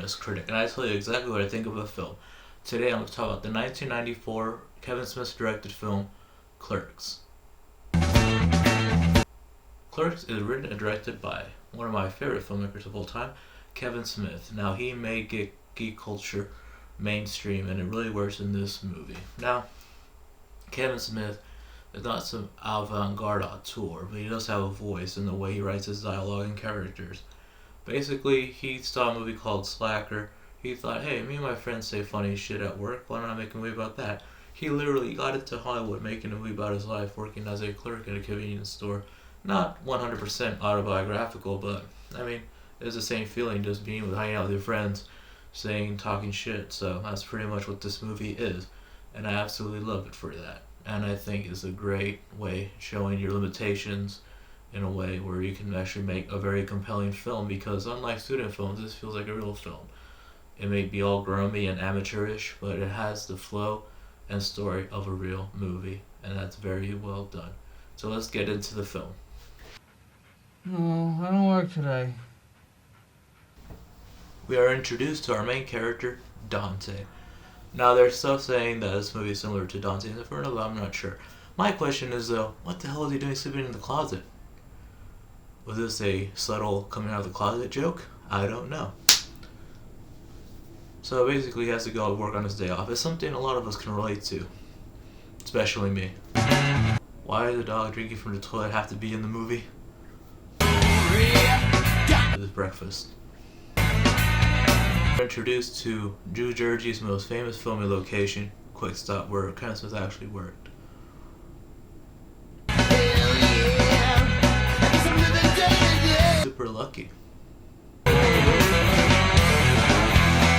is Critic, and I tell you exactly what I think of a film. Today I'm going to talk about the 1994 Kevin Smith directed film, Clerks. Clerks is written and directed by one of my favorite filmmakers of all time, Kevin Smith. Now, he made geek culture mainstream, and it really works in this movie. Now, Kevin Smith is not some avant-garde auteur, but he does have a voice in the way he writes his dialogue and characters. Basically, he saw a movie called Slacker. He thought, hey, me and my friends say funny shit at work, why don't I make a movie about that? He literally got into Hollywood making a movie about his life working as a clerk at a convenience store. Not 100% autobiographical, but, I mean, it's the same feeling just being hanging out with your friends, talking shit. So that's pretty much what this movie is, and I absolutely love it for that. And I think it's a great way showing your limitations in a way where you can actually make a very compelling film, because unlike student films, this feels like a real film. It may be all grummy and amateurish, but it has the flow and story of a real movie, and that's very well done. So let's get into the film. No, I don't work today. We are introduced to our main character, Dante. Now, there's stuff saying that this movie is similar to Dante's Inferno, but I'm not sure. My question is, though, what the hell is he doing sleeping in the closet? Was this a subtle coming out of the closet joke? I don't know. So basically, he has to go to work on his day off. It's something a lot of us can relate to, especially me. Why does the dog drinking from the toilet have to be in the movie? With his breakfast. We're introduced to New Jersey's most famous filming location, Quick Stop, where Kevin Smith actually worked. Super lucky.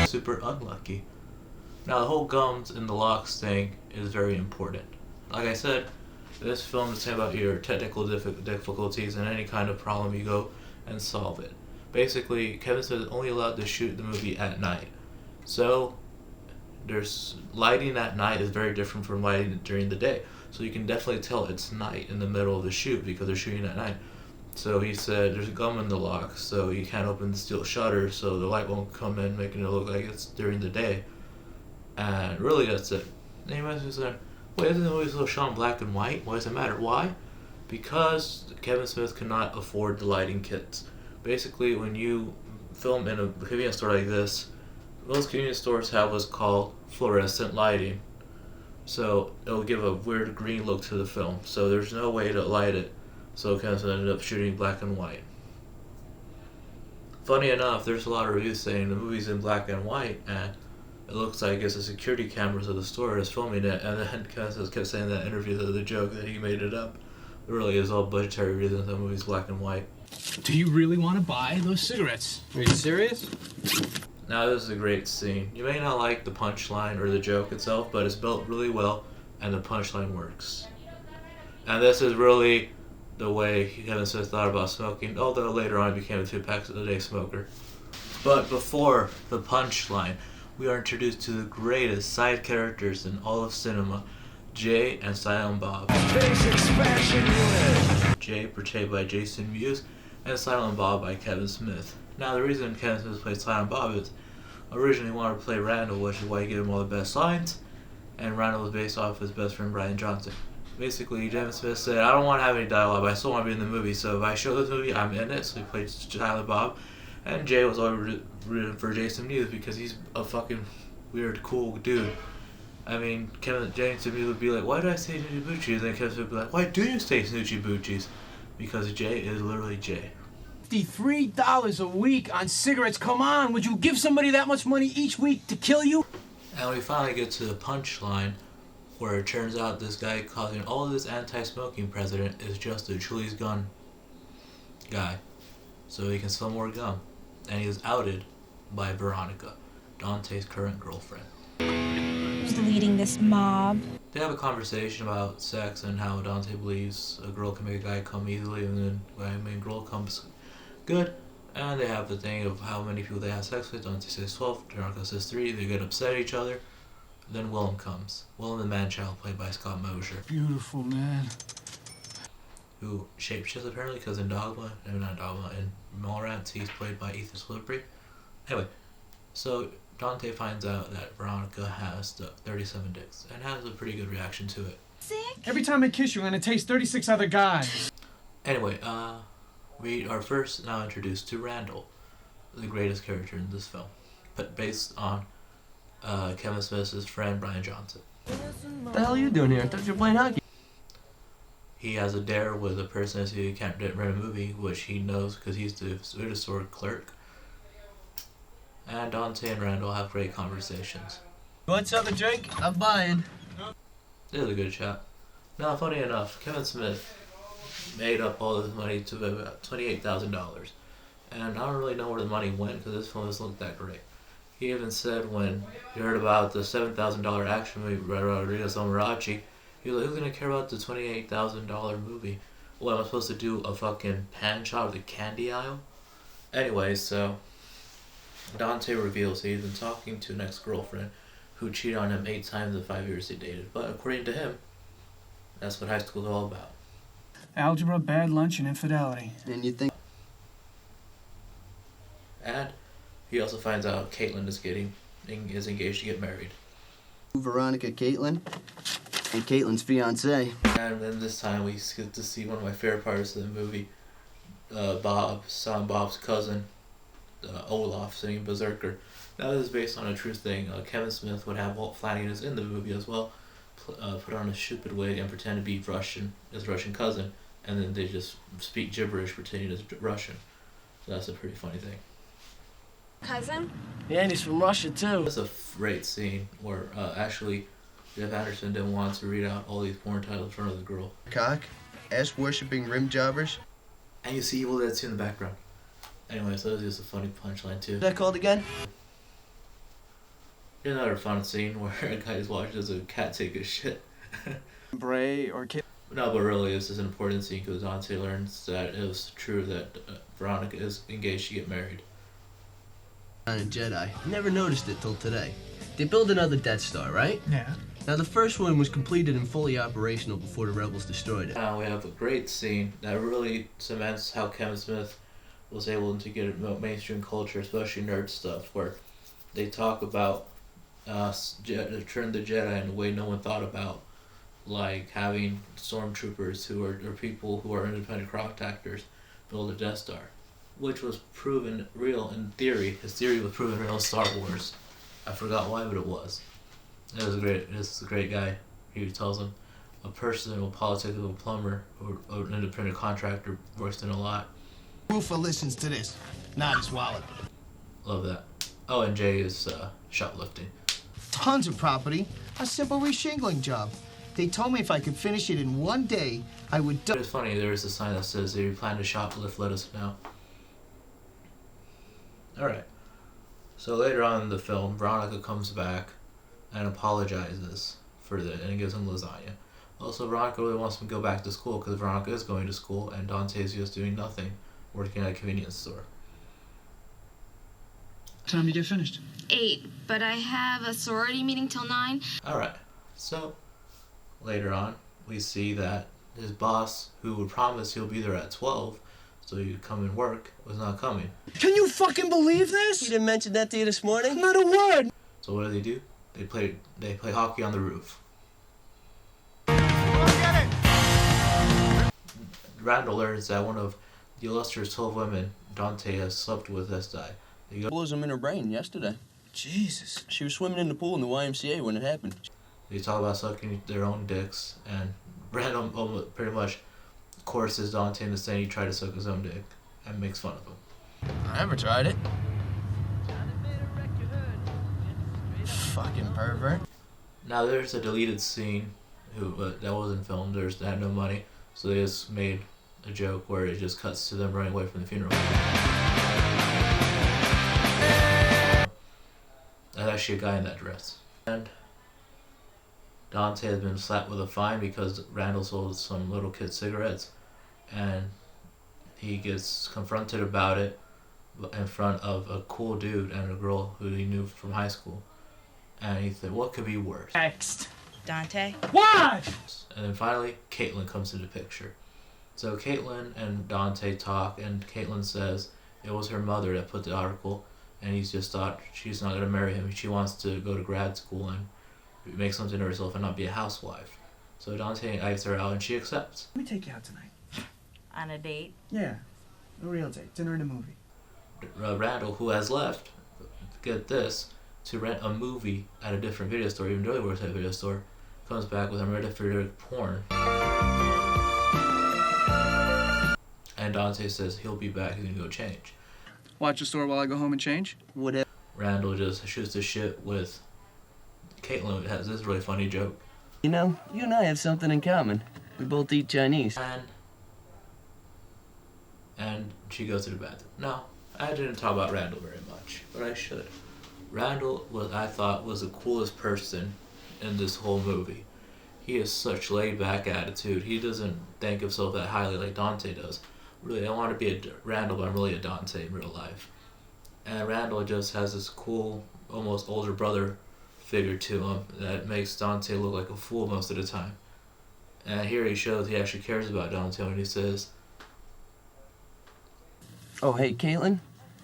Super unlucky. Now, the whole gums in the locks thing is very important. Like I said, this film is about your technical difficulties, and any kind of problem you go and solve it. Basically, Kevin Smith is only allowed to shoot the movie at night. So, there's lighting at night is very different from lighting during the day. So you can definitely tell it's night in the middle of the shoot because they're shooting at night. So he said there's a gum in the lock, so you can't open the steel shutter, so the light won't come in, making it look like it's during the day. And really, that's it. And you might be saying, wait, isn't the movie still shot in black and white? Why does it matter? Why? Because Kevin Smith could not afford the lighting kits. Basically, when you film in a convenience store like this, most convenience stores have what's called fluorescent lighting. So it'll give a weird green look to the film. So there's no way to light it. So Kevin Smith ended up shooting black and white. Funny enough, there's a lot of reviews saying the movie's in black and white, and it looks like it's the security cameras of the store that's filming it. And then Kevin Smith kept saying in that interview that the joke that he made it up. It really is all budgetary reasons the movie's black and white. Do you really want to buy those cigarettes? Are you serious? Now, this is a great scene. You may not like the punchline or the joke itself, but it's built really well, and the punchline works. And this is really the way Kevin Smith thought about smoking, although later on he became a 2-pack-a-day smoker. But before the punchline, we are introduced to the greatest side characters in all of cinema, Jay and Silent Bob. Jay, portrayed by Jason Mewes, and Silent Bob by Kevin Smith. Now, the reason Kevin Smith played Silent Bob is originally he wanted to play Randall, which is why he gave him all the best lines, and Randall was based off his best friend Brian Johnson. Basically, Kevin Smith said, I don't want to have any dialogue, but I still want to be in the movie, so if I show this movie, I'm in it. So he played Silent Bob, and Jay was always rooting for Jason Mewes because he's a fucking weird, cool dude. I mean, Jason Mewes would be like, why do I say Snoochie Boochies? And then Kevin Smith would be like, why do you say Snoochie Boochies? Because Jay is literally Jay. $53 a week on cigarettes. Come on, would you give somebody that much money each week to kill you? And we finally get to the punchline, where it turns out this guy causing all of this anti-smoking precedent is just a Chili's gun guy. So he can sell more gum. And he is outed by Veronica, Dante's current girlfriend. Who's leading this mob? They have a conversation about sex and how Dante believes a girl can make a guy come easily, and then when a girl comes good. And they have the thing of how many people they have sex with. Dante says 12, Veronica says 3. They get upset at each other. Then Willem comes. Willem the man-child, played by Scott Mosier. Beautiful, man. Who shapeshifts apparently, because in Dogma, no, not Dogma, in Mallrats, he's played by Ethan Slippery. Anyway, So Dante finds out that Veronica has the 37 dicks and has a pretty good reaction to it. Sick? Every time I kiss you, I'm gonna taste 36 other guys. Anyway, we are first now introduced to Randall, the greatest character in this film, but based on Kevin Smith's friend Brian Johnson. What the hell are you doing here? I thought you were playing hockey. He has a dare with a person who can't rent a movie, which he knows because he's the pseudo clerk. And Dante and Randall have great conversations. You want something to drink? I'm buying. It was a good shot. Now, funny enough, Kevin Smith made up all this money to about $28,000. And I don't really know where the money went because this film doesn't look that great. He even said when he heard about the $7,000 action movie by Rodriguez Omarachi, he was like, who's going to care about the $28,000 movie? What, am I supposed to do a fucking pan shot of the candy aisle? Anyway, so Dante reveals he's been talking to an ex-girlfriend who cheated on him 8 times in the 5 years they dated. But according to him, that's what high school is all about. Algebra, bad lunch, and infidelity. And you think? And he also finds out Caitlin is engaged to get married. Veronica, Caitlin, and Caitlin's fiance. And then this time we get to see one of my favorite parts of the movie, Bob's cousin, Olaf, singing Berserker. That is based on a true thing. Kevin Smith would have Walt Flanagan is in the movie as well, put on a stupid wig and pretend to be Russian, his Russian cousin, and then they just speak gibberish pretending it's Russian. So that's a pretty funny thing. Cousin? Yeah, and he's from Russia too. That's a great scene where actually Jeff Anderson didn't want to read out all these porn titles in front of the girl. Cock, ass-worshipping rim jobbers. And you see Evil Dead 2 in the background. Anyway, so that's just a funny punchline too. What's that called again? Here's another fun scene where a guy is watching as a cat take a shit. Bray or Kid. No, but really, this is an important scene because Dante learns that it was true that Veronica is engaged to get married. On a Jedi. Never noticed it till today. They built another Death Star, right? Yeah. Now the first one was completed and fully operational before the rebels destroyed it. Now we have a great scene that really cements how Kevin Smith was able to get mainstream culture, especially nerd stuff, where they talk about Return the Jedi in a way no one thought about, like having stormtroopers who are or people who are independent contractors build a Death Star, which was proven real in theory. His theory was proven real in Star Wars. I forgot why, but it was. It was great. This is a great guy. He tells him a person with politics of a plumber or an independent contractor works in a lot. Roofer listens to this, not his wallet. Love that. Oh, and Jay is shoplifting. Tons of property, a simple reshingling job. They told me if I could finish it in one day, I would But it's funny, there is a sign that says, if you plan to shoplift, let us know. Alright. So later on in the film, Veronica comes back and apologizes and gives him lasagna. Also, Veronica really wants him to go back to school because Veronica is going to school and Dante is just doing nothing, working at a convenience store. Time you get finished. 8, but I have a sorority meeting till 9. Alright, so later on, we see that his boss, who would promise he'll be there at 12, so he'd come and work, was not coming. Can you fucking believe this? He didn't mention that to you this morning? Not a word. So what do? They play hockey on the roof. Randall learns that one of the illustrious 12 women Dante has slept with has died. Blows him in her brain yesterday. Jesus. She was swimming in the pool in the YMCA when it happened. They talk about sucking their own dicks, and Randall pretty much courses Dante into saying he tried to suck his own dick and makes fun of him. I never tried it. Fucking pervert. Now there's a deleted scene that wasn't filmed. They had no money, so they just made a joke where it just cuts to them running away from the funeral. There's actually a guy in that dress. And Dante has been slapped with a fine because Randall sold some little kid cigarettes, and he gets confronted about it in front of a cool dude and a girl who he knew from high school. And he said, what could be worse? Next. Dante? What? And then finally, Caitlin comes into the picture. So Caitlin and Dante talk, and Caitlin says it was her mother that put the article and he's just thought she's not going to marry him. She wants to go to grad school and make something of herself and not be a housewife. So Dante asks her out and she accepts. Let me take you out tonight. On a date? Yeah, a real date. Dinner and a movie. Randall, who has left, get this, to rent a movie at a different video store, even though he works at a video store, comes back with erotic porn. And Dante says he'll be back, he's gonna go change. Watch the store while I go home and change? Whatever. Randall just shoots the shit with Caitlin. Has this really funny joke. You know, you and I have something in common. We both eat Chinese. And she goes to the bathroom. No, I didn't talk about Randall very much, but I should. Randall, I thought, was the coolest person in this whole movie. He has such laid-back attitude. He doesn't think of himself that highly like Dante does. Really, I want to be a Randall, but I'm really a Dante in real life. And Randall just has this cool, almost older brother figure to him that makes Dante look like a fool most of the time. And here he shows he actually cares about Dante when he says, Oh, hey, Caitlin,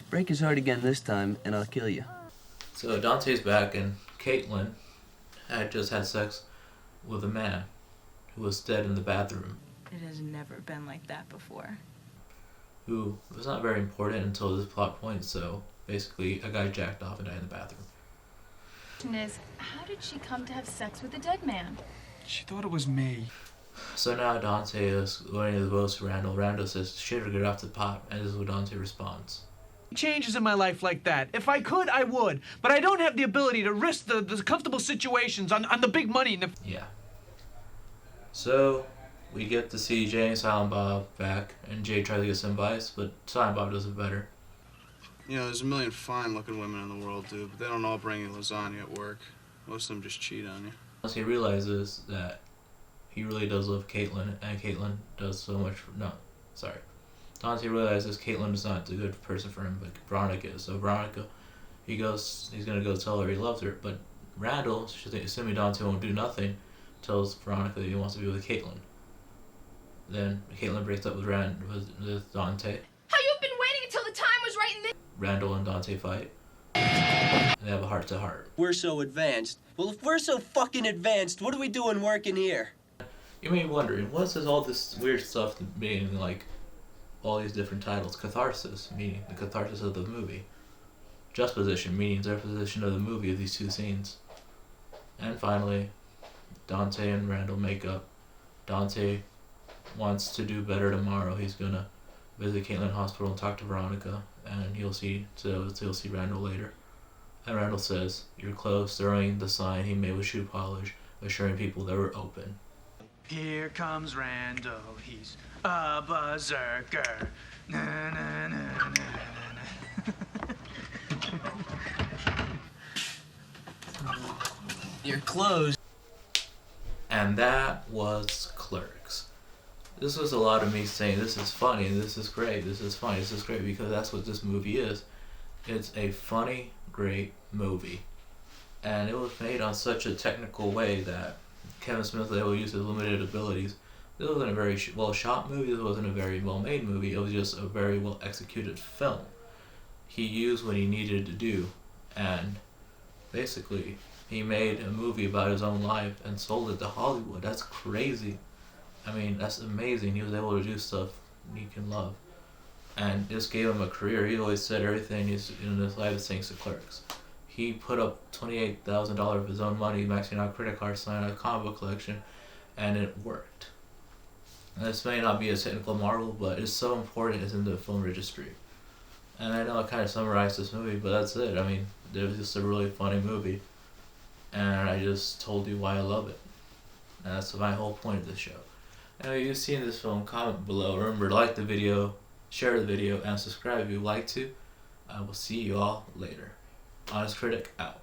break his heart again this time, and I'll kill you. So Dante's back, and Caitlin had just had sex with a man who was dead in the bathroom. It has never been like that before. Who was not very important until this plot point, so basically a guy jacked off and died in the bathroom. Is how did she come to have sex with a dead man? She thought it was me. So now Dante is going to the boast to Randall. Randall says, shit or get off the pot, and this is what Dante responds. Changes in my life like that. If I could, I would. But I don't have the ability to risk the comfortable situations on the big money. Yeah. So we get to see Jay and Silent Bob back, and Jay tries to get some advice, but Silent Bob does it better. You know, there's a million fine-looking women in the world, dude, but they don't all bring you lasagna at work. Most of them just cheat on you. Once he realizes that he really does love Caitlin, and Caitlin does so much for... No, sorry. Dante realizes Caitlin is not the good person for him, but Veronica is. So Veronica, he's gonna go tell her he loves her, but Randall, assuming Dante won't do nothing, tells Veronica that he wants to be with Caitlin. Then Caitlin breaks up with Dante. How you've been waiting until the time was right in this. Randall and Dante fight. And they have a heart-to-heart. We're so advanced. Well, if we're so fucking advanced, what are we doing working here? You may be wondering, what does all this weird stuff mean, like all these different titles? Catharsis, meaning the catharsis of the movie. Juxtaposition, meaning the juxtaposition of the movie of these two scenes. And finally, Dante and Randall make up. Dante wants to do better tomorrow. He's gonna visit Caitlin Hospital and talk to Veronica, and he'll see Randall later. And Randall says, "You're close," throwing the sign he made with shoe polish, assuring people they were open. Here comes Randall, he's a berserker. Na, na, na, na, na, na. You're closed. And that was Clerks. This was a lot of me saying, this is funny, this is great, this is funny, this is great, because that's what this movie is. It's a funny, great movie. And it was made on such a technical way that Kevin Smith was able to use his limited abilities. This wasn't a very well shot movie, this wasn't a very well made movie, it was just a very well executed film. He used what he needed to do, and basically he made a movie about his own life and sold it to Hollywood. That's crazy. I mean, that's amazing. He was able to do stuff he can love. And this gave him a career. He always said everything in his life is thanks to Clerks. He put up $28,000 of his own money, maxing out Critic art, signing a comic book collection, and it worked. And this may not be a technical marvel, but it's so important it's in the film registry. And I know I kind of summarized this movie, but that's it. I mean, it was just a really funny movie. And I just told you why I love it. And that's my whole point of this show. And if you've seen this film, comment below. Remember, like the video, share the video, and subscribe if you'd like to. I will see you all later. Honest Critic out.